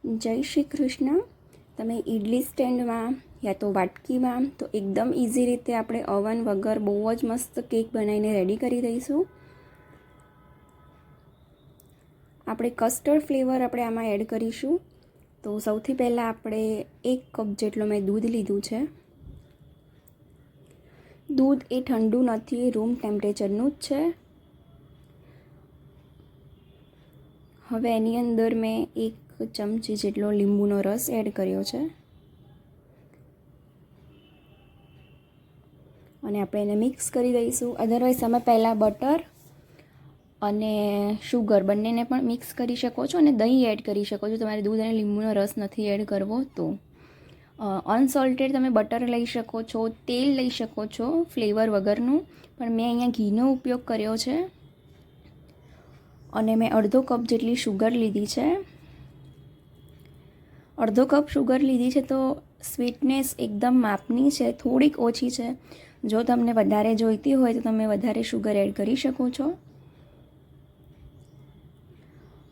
જય શ્રી કૃષ્ણ. તમે ઇડલી સ્ટેન્ડમાં યા તો વાટકીમાં તો એકદમ ઇઝી રીતે આપણે ઓવન વગર બહુ જ મસ્ત કેક બનાવીને રેડી કરી દઈશું. આપણે કસ્ટર્ડ ફ્લેવર આપણે આમાં એડ કરીશું. તો સૌથી પહેલાં આપણે 1 કપ જેટલો મેં દૂધ લીધું છે. દૂધ એ ઠંડુ નથી, રૂમ ટેમ્પરેચરનું જ છે. હવે એની અંદર મેં 1 ચમચી જેટલો લીંબુનો રસ એડ કર્યો છે અને આપણે એને મિક્સ કરી દઈશું. અધરવાઇઝ તમે પહેલાં બટર અને શુગર બંનેને પણ મિક્સ કરી શકો છો અને દહીં એડ કરી શકો છો. તમારે દૂધ અને લીંબુનો રસ નથી એડ કરવો તો અનસોલ્ટેડ તમે બટર લઈ શકો છો, તેલ લઈ શકો છો ફ્લેવર વગરનું, પણ મેં અહીંયા ઘીનો ઉપયોગ કર્યો છે. અને મેં અડધો કપ જેટલી શુગર લીધી છે. અડધો કપ શુગર લીધી છે તો સ્વીટનેસ એકદમ માપની છે, થોડીક ઓછી છે. જો તમને વધારે જોઈતી હોય તો તમે વધારે શુગર એડ કરી શકો છો.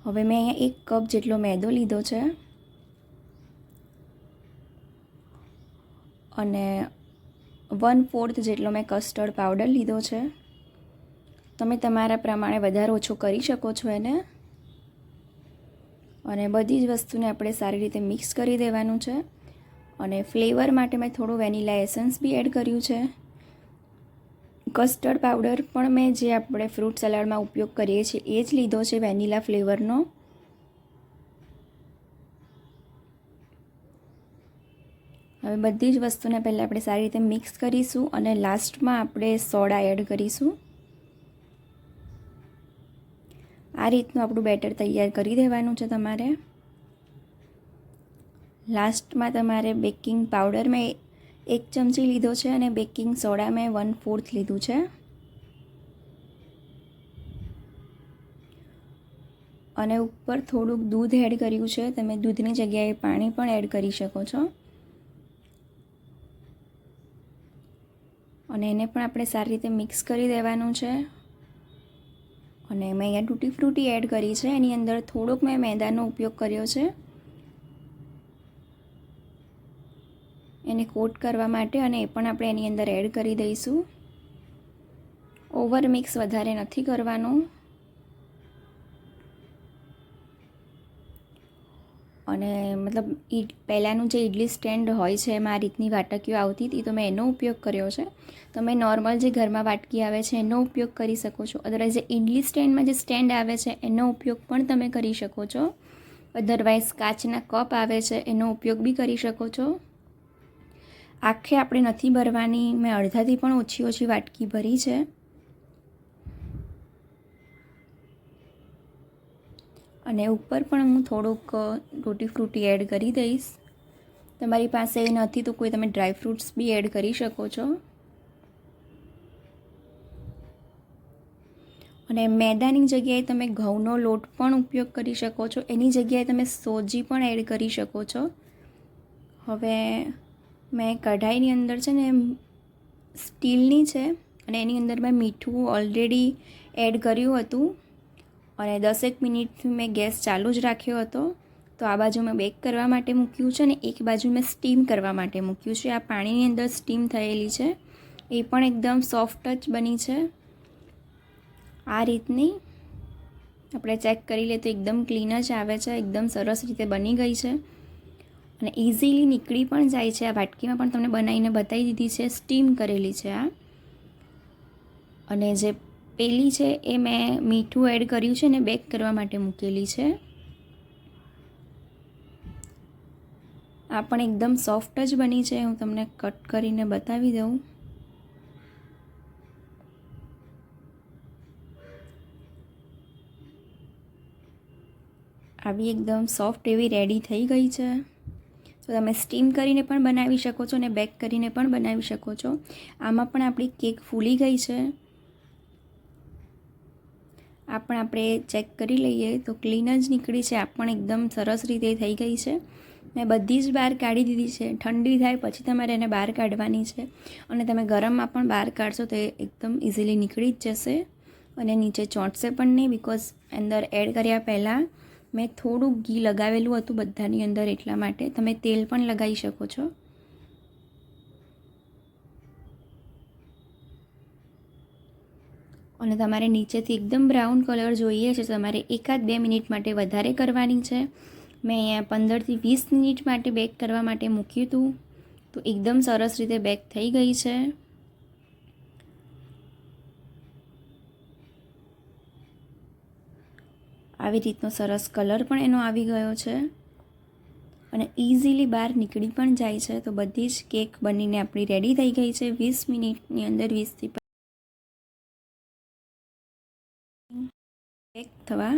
હવે મેં અહીંયા 1 કપ જેટલો મેદો લીધો છે અને 1/4 જેટલો મેં કસ્ટર્ડ પાવડર લીધો છે. તમે તમારા પ્રમાણે વધારે ઓછો કરી શકો છો એને. અને બધી જ વસ્તુને આપણે સારી રીતે મિક્સ કરી દેવાનું છે. અને ફ્લેવર માટે મેં થોડું વેનીલા એસન્સ બી એડ કર્યું છે. કસ્ટર્ડ પાવડર પણ મેં જે આપણે ફ્રૂટ સલાડમાં ઉપયોગ કરીએ છીએ એ જ લીધો છે, વેનીલા ફ્લેવરનો. હવે બધી જ વસ્તુને પહેલાં આપણે સારી રીતે મિક્સ કરીશું અને લાસ્ટમાં આપણે સોડા એડ કરીશું. આ રીતનું આપણું બેટર તૈયાર કરી દેવાનું છે તમારે. લાસ્ટમાં તમારે બેકિંગ પાવડર મેં 1 ચમચી લીધો છે અને બેકિંગ સોડા મેં 1/4 લીધું છે. અને ઉપર થોડુંક દૂધ એડ કર્યું છે. તમે દૂધની જગ્યાએ પાણી પણ એડ કરી શકો છો. અને એને પણ આપણે સારી રીતે મિક્સ કરી દેવાનું છે. અને મેં અહીંયા તૂટી ફ્રૂટી એડ કરી છે. એની અંદર થોડોક મેં મેદાનો ઉપયોગ કર્યો છે એને કોટ કરવા માટે, અને એ પણ આપણે એની અંદર એડ કરી દઈશું. ઓવર મિક્સ વધારે નથી કરવાનું. અને મતલબ પહેલાંનું જે ઇડલી સ્ટેન્ડ હોય છે એમાં આ રીતની વાટકીઓ આવતી હતી તો મેં એનો ઉપયોગ કર્યો છે. તમે નોર્મલ જે ઘરમાં વાટકી આવે છે એનો ઉપયોગ કરી શકો છો. અદરવાઇઝ જે ઇડલી સ્ટેન્ડમાં જે સ્ટેન્ડ આવે છે એનો ઉપયોગ પણ તમે કરી શકો છો. અદરવાઇઝ કાચના કપ આવે છે એનો ઉપયોગ બી કરી શકો છો. આખે આપણે નથી ભરવાની, મેં અડધાથી પણ ઓછી વાટકી ભરી છે. અને ઉપર પણ હું થોડુંક તૂટી ફ્રૂટી એડ કરી દઈશ. તમારી પાસે એ નથી તો કોઈ તમે ડ્રાય ફ્રૂટ્સ બી એડ કરી શકો છો. અને મેદાની જગ્યાએ તમે ઘઉંનો લોટ પણ ઉપયોગ કરી શકો છો. એની જગ્યાએ તમે સોજી પણ એડ કરી શકો છો. હવે મેં કઢાઈની અંદર છે ને સ્ટીલની છે અને એની અંદર મેં મીઠું ઓલરેડી એડ કર્યું હતું અને 10 મિનિટ મેં ગેસ ચાલુ જ રાખ્યો હતો. તો આ બાજુ મેં બેક કરવા માટે મૂક્યું છે અને એક બાજુ મેં સ્ટીમ કરવા માટે મૂક્યું છે. આ પાણીની અંદર સ્ટીમ થયેલી છે, એ પણ એકદમ સોફ્ટ જ બની છે. આ રીતની આપણે ચેક કરી લઈએ તો એકદમ ક્લીન જ આવે છે, એકદમ સરસ રીતે બની ગઈ છે અને ઇઝીલી નીકળી પણ જાય છે. આ વાટકીમાં પણ તમને બનાવીને બતાવી દીધી છે, સ્ટીમ કરેલી છે આ. અને જે પેલી છે એ મેં મીઠું એડ કર્યું છે ને બેક કરવા માટે મૂકેલી છે. આ પણ એકદમ સોફ્ટ જ બની છે. હું તમને કટ કરીને બતાવી દઉં. આવી એકદમ સોફ્ટ એવી રેડી થઈ ગઈ છે. તો તમે સ્ટીમ કરીને પણ બનાવી શકો છો અને બેક કરીને પણ બનાવી શકો છો. આમાં પણ આપણી કેક ફૂલી ગઈ છે. આ પણ આપણે ચેક કરી લઈએ તો ક્લીન જ નીકળી છે. આ પણ એકદમ સરસ રીતે થઈ ગઈ છે. મેં બધી જ બહાર કાઢી દીધી છે. ઠંડી થાય પછી તમારે એને બહાર કાઢવાની છે અને તમે ગરમમાં પણ બહાર કાઢશો તો એ એકદમ ઇઝીલી નીકળી જ જશે અને નીચે ચોંટશે પણ નહીં, બિકોઝ અંદર એડ કર્યા પહેલાં મેં થોડું ઘી લગાવેલું હતું બધાની અંદર, એટલા માટે તમે તેલ પણ લગાવી શકો છો. અને તમારે નીચેથી એકદમ બ્રાઉન કલર જોઈએ છે, તમારે 1-2 મિનિટ માટે વધારે કરવાની છે. મેં અહીંયા 15થી 20 મિનિટ માટે બેક કરવા માટે મૂક્યું હતું, તો એકદમ સરસ રીતે બેક થઈ ગઈ છે. આવી રીતનો સરસ કલર પણ એનો આવી ગયો છે અને ઇઝીલી બહાર નીકળી પણ જાય છે. તો બધી જ કેક બનીને આપણી રેડી થઈ ગઈ છે. 20 મિનિટની અંદર 20થી કેક થવા